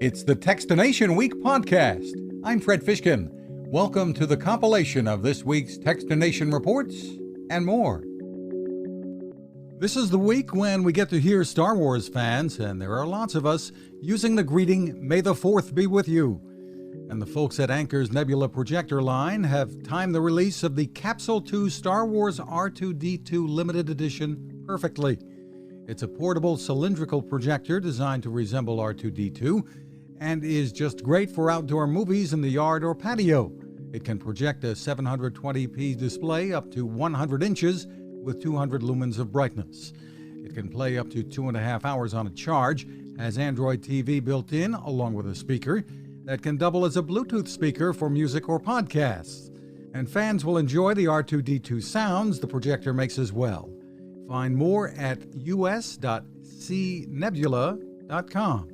It's the Techstination Week podcast. I'm Fred Fishkin. Welcome to the compilation of this week's Techstination reports and more. This is the week when we get to hear Star Wars fans, and there are lots of us, using the greeting, "May the 4th be with you." And the folks at Anchor's Nebula projector line have timed the release of the Capsule 2 Star Wars R2-D2 limited edition perfectly. It's a portable cylindrical projector designed to resemble R2-D2 and is just great for outdoor movies in the yard or patio. It can project a 720p display up to 100 inches with 200 lumens of brightness. It can play up to 2.5 hours on a charge, has Android TV built in along with a speaker that can double as a Bluetooth speaker for music or podcasts. And fans will enjoy the R2-D2 sounds the projector makes as well. Find more at us.cnebula.com.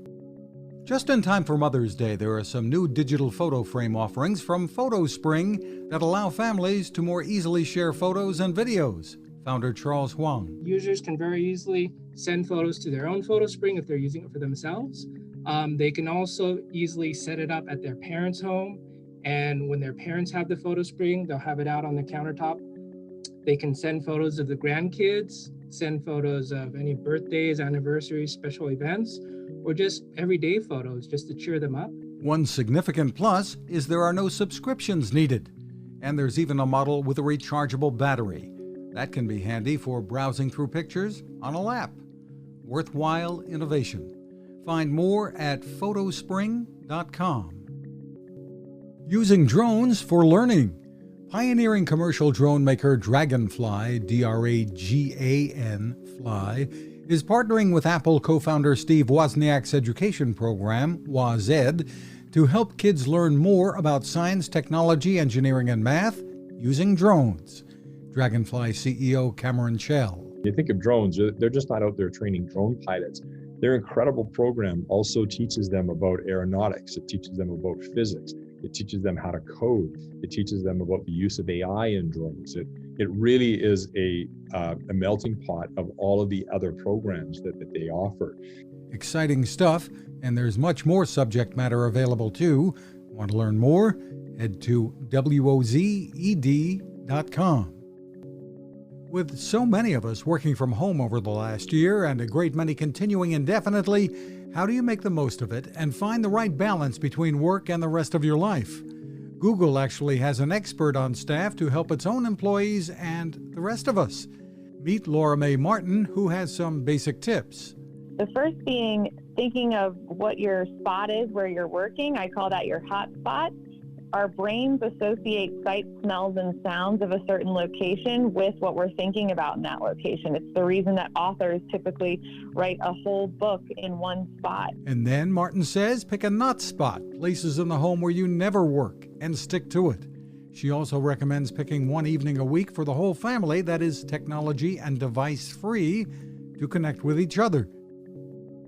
Just in time for Mother's Day, there are some new digital photo frame offerings from PhotoSpring that allow families to more easily share photos and videos. Founder Charles Huang. Users can very easily send photos to their own PhotoSpring if they're using it for themselves. They can also easily set it up at their parents' home. And when their parents have the PhotoSpring, they'll have it out on the countertop. They can send photos of the grandkids, send photos of any birthdays, anniversaries, special events, or just everyday photos just to cheer them up. One significant plus is there are no subscriptions needed. And there's even a model with a rechargeable battery. That can be handy for browsing through pictures on a lap. Worthwhile innovation. Find more at photospring.com. Using drones for learning. Pioneering commercial drone maker Dragonfly, D-R-A-G-A-N, Fly, is partnering with Apple co-founder Steve Wozniak's education program, WozEd, to help kids learn more about science, technology, engineering, and math using drones. Dragonfly CEO Cameron Chell. You think of drones, they're just not out there training drone pilots. Their incredible program also teaches them about aeronautics. It teaches them about physics. It teaches them how to code. It teaches them about the use of AI in drones. It really is a melting pot of all of the other programs that they offer. Exciting stuff, and there's much more subject matter available too. Want to learn more? Head to wozed.com. With so many of us working from home over the last year and a great many continuing indefinitely, how do you make the most of it and find the right balance between work and the rest of your life? Google actually has an expert on staff to help its own employees and the rest of us. Meet Laura Mae Martin, who has some basic tips. The first being thinking of what your spot is where you're working. I call that your hot spot. Our brains associate sights, smells, and sounds of a certain location with what we're thinking about in that location. It's the reason that authors typically write a whole book in one spot. And then, Martin says, pick a not spot, places in the home where you never work, and stick to it. She also recommends picking one evening a week for the whole family that is technology and device-free to connect with each other.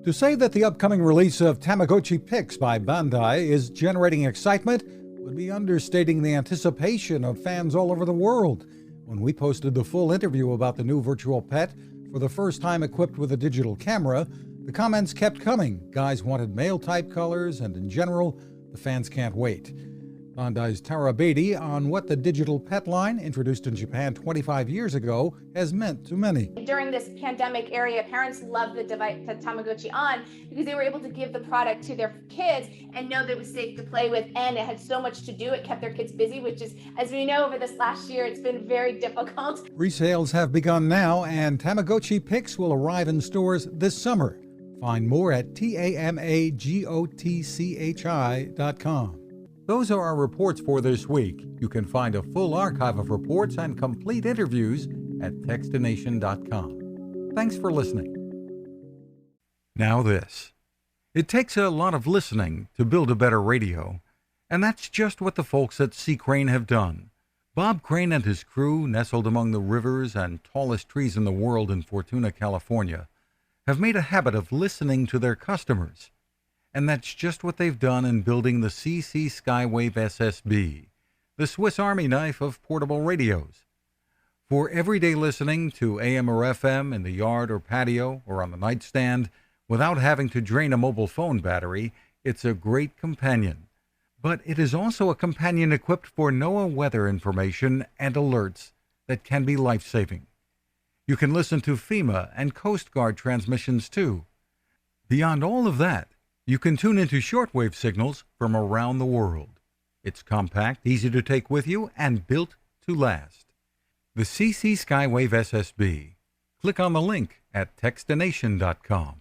To say that the upcoming release of Tamagotchi Pix by Bandai is generating excitement would be understating the anticipation of fans all over the world. When we posted the full interview about the new virtual pet, for the first time equipped with a digital camera, the comments kept coming. Guys wanted male type colors, and in general, the fans can't wait. Bandai's Tara Beatty on what the digital pet line, introduced in Japan 25 years ago, has meant to many. During this pandemic area, parents loved the device, the Tamagotchi on, because they were able to give the product to their kids and know that it was safe to play with, and it had so much to do. It kept their kids busy, which is, as we know, over this last year, it's been very difficult. Resales have begun now, and Tamagotchi Pix will arrive in stores this summer. Find more at tamagotchi.com. Those are our reports for this week. You can find a full archive of reports and complete interviews at Techstination.com. Thanks for listening. Now this. It takes a lot of listening to build a better radio, and that's just what the folks at C. Crane have done. Bob Crane and his crew, nestled among the rivers and tallest trees in the world in Fortuna, California, have made a habit of listening to their customers. And that's just what they've done in building the CC Skywave SSB, the Swiss Army knife of portable radios. For everyday listening to AM or FM in the yard or patio or on the nightstand, without having to drain a mobile phone battery, It's a great companion, but it is also a companion equipped for NOAA weather information and alerts that can be life-saving. You can listen to FEMA and Coast Guard transmissions too. Beyond all of that, you can tune into shortwave signals from around the world. It's compact, easy to take with you, and built to last. The CC Skywave SSB. Click on the link at Techstination.com.